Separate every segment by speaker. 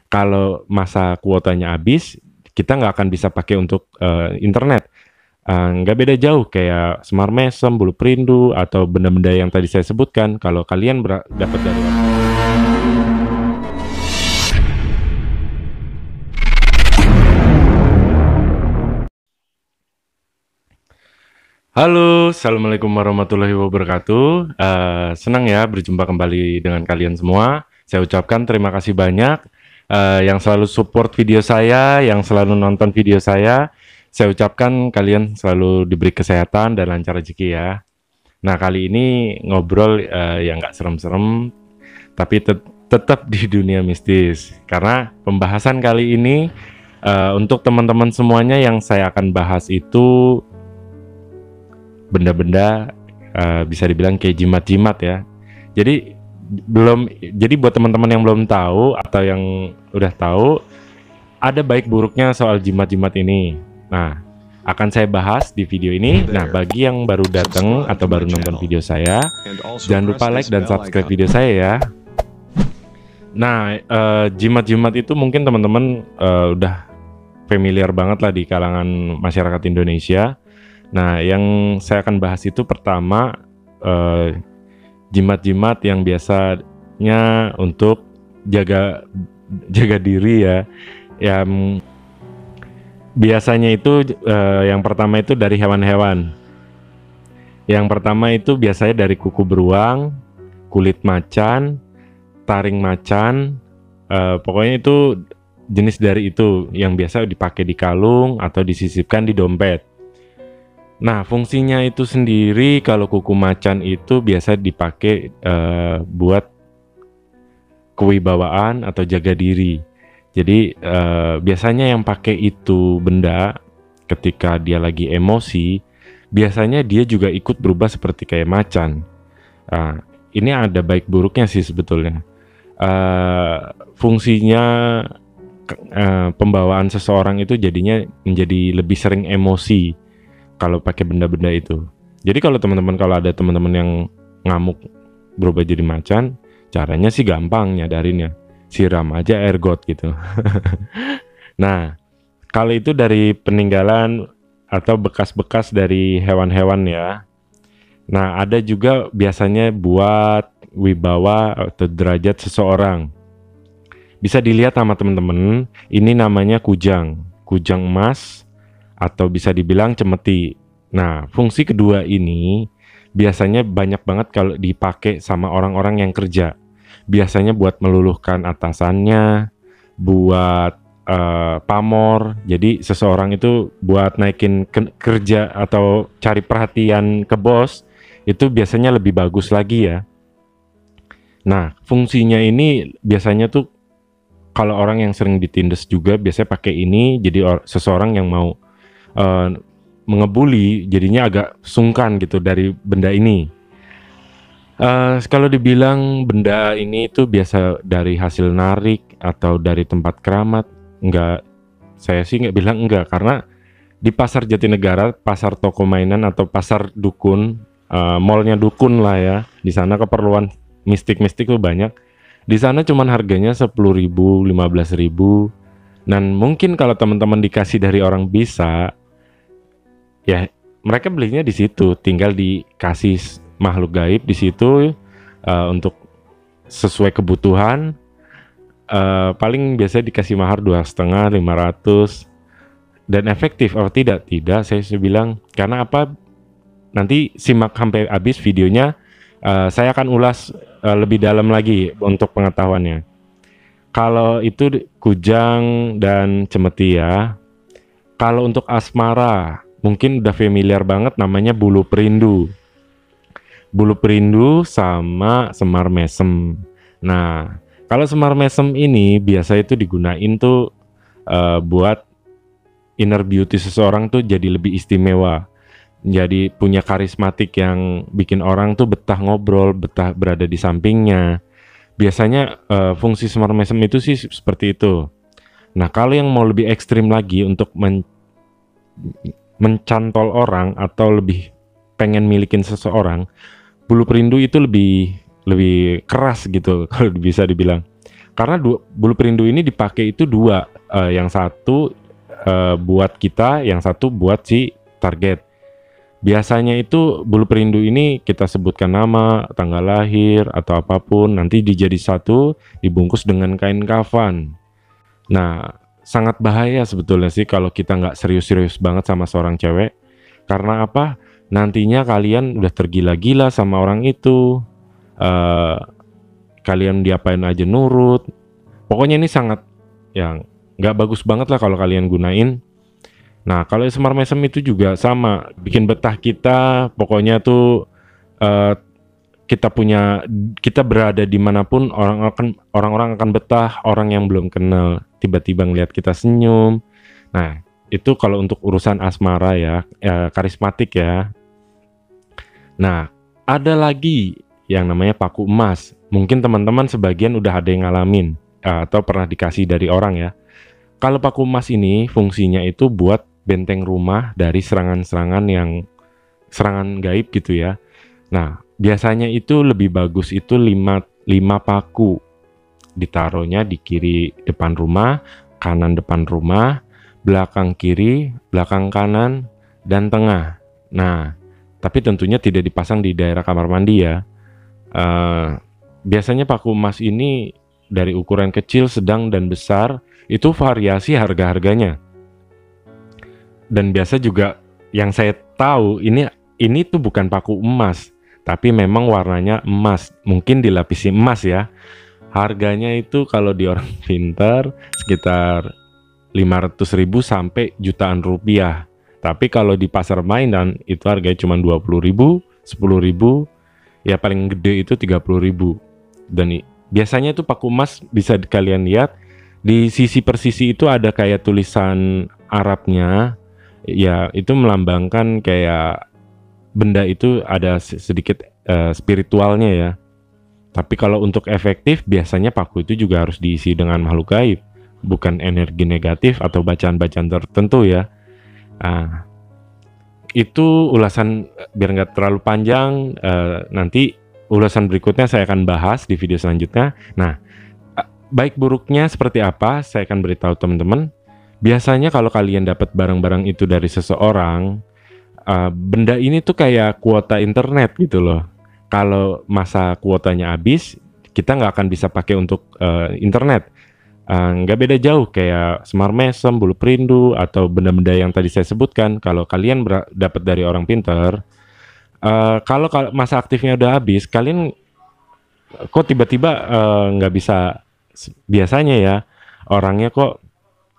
Speaker 1: Kalau masa kuotanya habis, kita nggak akan bisa pakai untuk internet. Nggak beda jauh kayak Semar Mesem, Bulu Perindu, atau benda-benda yang tadi saya sebutkan. Kalau kalian dapat dari Halo, Assalamualaikum warahmatullahi wabarakatuh. Senang ya berjumpa kembali dengan kalian semua. Saya ucapkan terima kasih banyak yang selalu support video saya, yang selalu nonton video saya. Saya ucapkan kalian selalu diberi kesehatan dan lancar rezeki ya. Nah, kali ini ngobrol yang nggak serem-serem, tapi tetap di dunia mistis. Karena pembahasan kali ini untuk teman-teman semuanya yang saya akan bahas itu benda-benda bisa dibilang kayak jimat-jimat ya. Jadi buat teman-teman yang belum tahu atau yang udah tahu, ada baik buruknya soal jimat-jimat ini. Nah, akan saya bahas di video ini. Nah, bagi yang baru datang atau baru nonton video saya, jangan lupa like dan subscribe video saya ya. Nah, jimat-jimat itu mungkin teman-teman udah familiar banget lah di kalangan masyarakat Indonesia. Nah, yang saya akan bahas itu pertama jimat-jimat yang biasanya untuk jaga diri ya. Yang biasanya itu yang pertama itu dari hewan-hewan. Yang pertama itu biasanya dari kuku beruang, kulit macan, taring macan. Pokoknya itu jenis dari itu yang biasa dipakai di kalung atau disisipkan di dompet. Nah, fungsinya itu sendiri kalau kuku macan itu biasa dipakai buat kewibawaan atau jaga diri. Jadi biasanya yang pakai itu benda ketika dia lagi emosi, biasanya dia juga ikut berubah seperti kayak macan. Ini ada baik buruknya sih sebetulnya. Fungsinya pembawaan seseorang itu jadinya menjadi lebih sering emosi kalau pakai benda-benda itu. Jadi kalau ada teman-teman yang ngamuk berubah jadi macan, caranya sih gampang nyadarinnya. Siram aja air got gitu. Nah, kalau itu dari peninggalan atau bekas-bekas dari hewan-hewan ya. Nah, ada juga biasanya buat wibawa atau derajat seseorang. Bisa dilihat sama teman-teman, ini namanya kujang emas, atau bisa dibilang cemeti. Nah, fungsi kedua ini biasanya banyak banget kalau dipakai sama orang-orang yang kerja. Biasanya buat meluluhkan atasannya, buat pamor. Jadi seseorang itu buat naikin kerja atau cari perhatian ke bos, itu biasanya lebih bagus lagi ya. Nah, fungsinya ini biasanya tuh kalau orang yang sering ditindas juga biasanya pakai ini. Jadi seseorang yang mau mengebuli jadinya agak sungkan gitu dari benda ini. Kalau dibilang benda ini itu biasa dari hasil narik atau dari tempat keramat, enggak, saya sih nggak bilang enggak, karena di pasar Jatinegara, pasar toko mainan atau pasar dukun, mallnya dukun lah ya, di sana keperluan mistik-mistik tuh banyak. Di sana cuman harganya 10.000, 15.000. Dan mungkin kalau teman-teman dikasih dari orang bisa, ya mereka belinya di situ, tinggal dikasih makhluk gaib di situ untuk sesuai kebutuhan. Paling biasa dikasih mahar 2,5, 500. Dan efektif atau tidak? Tidak, saya bilang. Karena apa? Nanti simak sampai habis videonya. Saya akan ulas lebih dalam lagi untuk pengetahuannya. Kalau itu kujang dan cemeti ya. Kalau untuk asmara, mungkin udah familiar banget namanya bulu perindu. Bulu perindu sama semar mesem. Nah, kalau semar mesem ini biasa itu digunain tuh buat inner beauty seseorang tuh jadi lebih istimewa. Jadi punya karismatik yang bikin orang tuh betah ngobrol, betah berada di sampingnya. Biasanya fungsi semar mesem itu sih seperti itu. Nah, kalau yang mau lebih ekstrim lagi untuk mencantol orang atau lebih pengen milikin seseorang, bulu perindu itu lebih keras gitu kalau bisa dibilang. Karena bulu perindu ini dipakai itu dua, yang satu buat kita, yang satu buat si target. Biasanya itu bulu perindu ini kita sebutkan nama, tanggal lahir, atau apapun, nanti dijadi satu, dibungkus dengan kain kafan. Nah, sangat bahaya sebetulnya sih kalau kita nggak serius-serius banget sama seorang cewek. Karena apa? Nantinya kalian udah tergila-gila sama orang itu. Kalian diapain aja nurut. Pokoknya ini sangat yang nggak bagus banget lah kalau kalian gunain. Nah, kalau semar mesem itu juga sama, bikin betah kita. Pokoknya tuh kita berada dimanapun orang-orang akan betah. Orang yang belum kenal tiba-tiba ngeliat kita senyum. Nah, itu kalau untuk urusan asmara ya, karismatik ya. Nah, ada lagi yang namanya paku emas. Mungkin teman-teman sebagian udah ada yang ngalamin atau pernah dikasih dari orang ya. Kalau paku emas ini fungsinya itu buat benteng rumah dari serangan serangan gaib gitu ya. Nah, biasanya itu lebih bagus itu 5 paku. Ditaruhnya di kiri depan rumah, kanan depan rumah, belakang kiri, belakang kanan, dan tengah. Nah, tapi tentunya tidak dipasang di daerah kamar mandi ya. Biasanya paku emas ini dari ukuran kecil, sedang, dan besar, itu variasi harga-harganya. Dan biasa juga yang saya tahu ini tuh bukan paku emas, tapi memang warnanya emas, mungkin dilapisi emas ya. Harganya itu kalau di orang pintar sekitar 500.000 sampai jutaan rupiah. Tapi kalau di pasar mainan itu harganya cuma 20.000, 10.000, ya paling gede itu 30.000. Dan biasanya itu paku emas bisa kalian lihat di sisi persisi itu ada kayak tulisan Arabnya. Ya, itu melambangkan kayak benda itu ada sedikit spiritualnya ya. Tapi kalau untuk efektif, biasanya paku itu juga harus diisi dengan makhluk gaib, bukan energi negatif atau bacaan-bacaan tertentu ya. Nah, itu ulasan biar nggak terlalu panjang. Nanti ulasan berikutnya saya akan bahas di video selanjutnya. Nah, baik buruknya seperti apa, saya akan beritahu teman-teman. Biasanya kalau kalian dapat barang-barang itu dari seseorang, benda ini tuh kayak kuota internet gitu loh. Kalau masa kuotanya habis, kita nggak akan bisa pakai untuk internet. Nggak beda jauh kayak semar mesem, bulu perindu, atau benda-benda yang tadi saya sebutkan. Kalau kalian dapat dari orang pintar, kalau masa aktifnya udah habis, kalian kok tiba-tiba nggak bisa biasanya ya, orangnya kok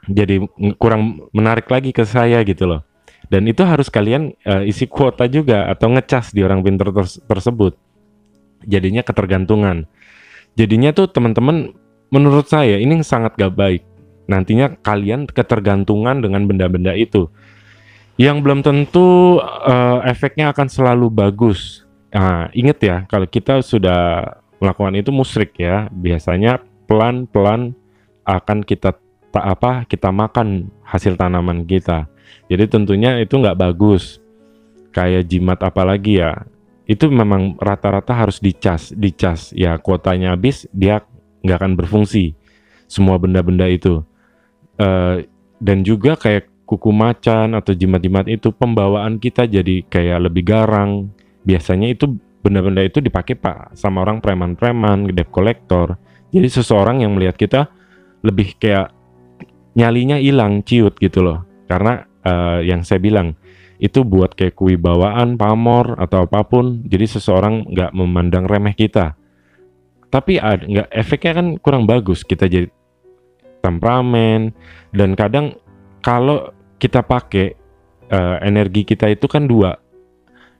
Speaker 1: jadi kurang menarik lagi ke saya gitu loh. Dan itu harus kalian isi kuota juga atau ngecas di orang pintar tersebut. Jadinya ketergantungan. Jadinya tuh teman-teman, menurut saya ini sangat gak baik. Nantinya kalian ketergantungan dengan benda-benda itu, yang belum tentu efeknya akan selalu bagus. Nah, ingat ya, kalau kita sudah melakukan itu musyrik ya, biasanya pelan-pelan akan kita makan hasil tanaman kita. Jadi tentunya itu nggak bagus. Kayak jimat apalagi ya, itu memang rata-rata harus dicas ya, kuotanya habis dia nggak akan berfungsi semua benda-benda itu. Dan juga kayak kuku macan atau jimat-jimat itu, pembawaan kita jadi kayak lebih garang. Biasanya itu benda-benda itu dipakai sama orang preman-preman, debt collector. Jadi seseorang yang melihat kita lebih kayak nyalinya hilang, ciut gitu loh. Karena yang saya bilang itu buat kayak kewibawaan, pamor atau apapun. Jadi seseorang nggak memandang remeh kita. Tapi nggak, efeknya kan kurang bagus. Kita jadi temperamen. Dan kadang kalau kita pakai energi kita itu kan dua.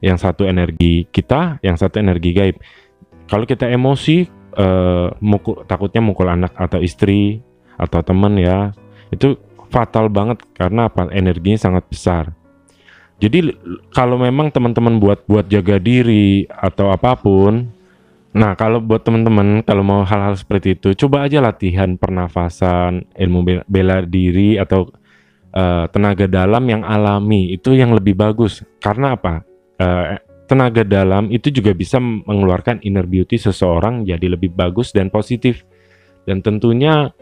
Speaker 1: Yang satu energi kita, yang satu energi gaib. Kalau kita emosi, takutnya mukul anak atau istri atau teman ya, itu fatal banget karena apa? Energinya sangat besar. Jadi kalau memang teman-teman buat jaga diri atau apapun, nah kalau buat teman-teman kalau mau hal-hal seperti itu, coba aja latihan pernafasan, ilmu bela diri atau tenaga dalam yang alami, itu yang lebih bagus. Karena apa? Tenaga dalam itu juga bisa mengeluarkan inner beauty seseorang jadi lebih bagus dan positif. dan tentunya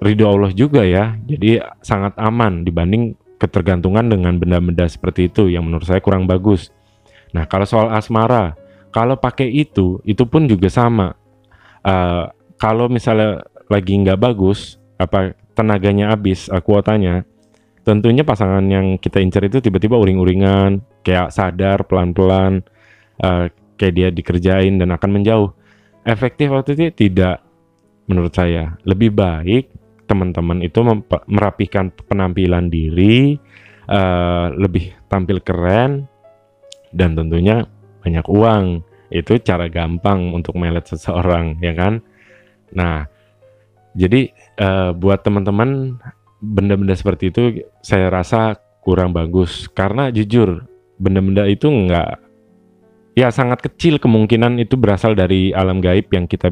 Speaker 1: ridho Allah juga ya. Jadi sangat aman dibanding ketergantungan dengan benda-benda seperti itu yang menurut saya kurang bagus. Nah, kalau soal asmara, kalau pakai itu pun juga sama. Kalau misalnya lagi nggak bagus, tenaganya habis, kuotanya, tentunya pasangan yang kita incar itu tiba-tiba uring-uringan, kayak sadar pelan-pelan, kayak dia dikerjain dan akan menjauh. Efektif waktu itu tidak, menurut saya. Lebih baik teman-teman itu merapikan penampilan diri, lebih tampil keren, dan tentunya banyak uang. Itu cara gampang untuk melet seseorang, ya kan? Nah, jadi buat teman-teman, benda-benda seperti itu saya rasa kurang bagus, karena jujur benda-benda itu sangat kecil kemungkinan itu berasal dari alam gaib yang kita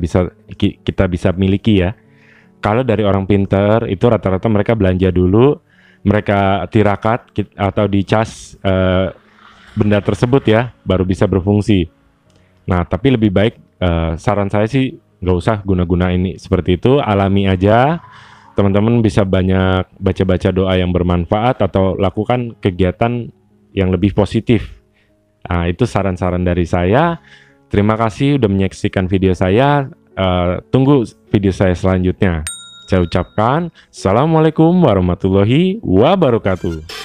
Speaker 1: bisa miliki ya. Kalau dari orang pintar itu rata-rata mereka belanja dulu, mereka tirakat atau dicas benda tersebut ya, baru bisa berfungsi. Nah, tapi lebih baik saran saya sih nggak usah guna-guna ini seperti itu, alami aja. Teman-teman bisa banyak baca-baca doa yang bermanfaat atau lakukan kegiatan yang lebih positif. Nah, itu saran-saran dari saya. Terima kasih udah menyaksikan video saya. Tunggu video saya selanjutnya. Saya ucapkan Assalamualaikum warahmatullahi wabarakatuh.